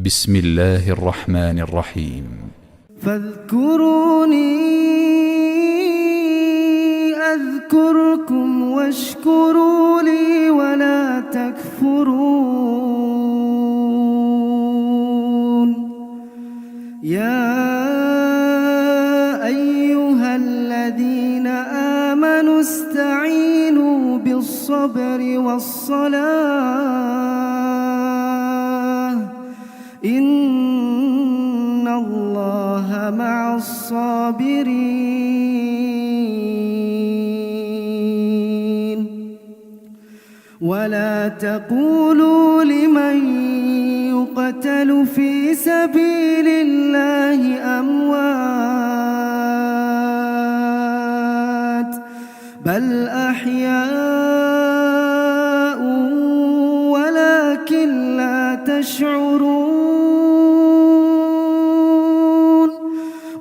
بسم الله الرحمن الرحيم. فاذكروني أذكركم واشكروا لي ولا تكفرون. يا أيها الذين آمنوا استعينوا بالصبر والصلاة إن الله مع الصابرين. ولا تقولوا لمن يقتل في سبيل الله أموات بل أحياء ولكن لا تشعرون.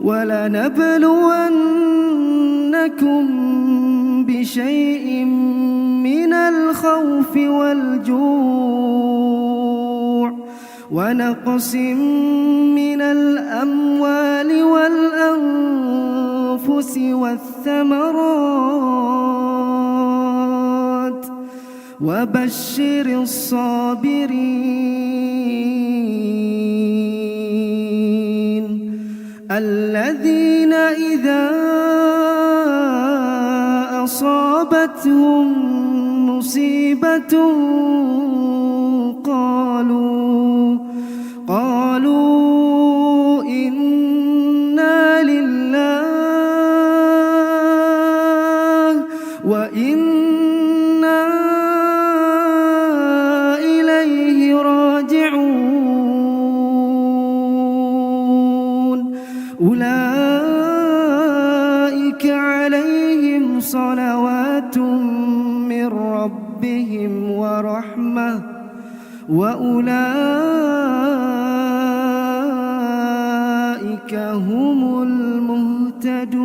ولنبلونكم بشيء من الخوف والجوع ونقص من الأموال والأنفس والثمرات وبشر الصابرين الذين إذا أصابتهم مصيبة قالوا إنا لله وإنا إليه راجعون. أولئك عليهم صلوات من ربهم ورحمة وأولئك هم المهتدون.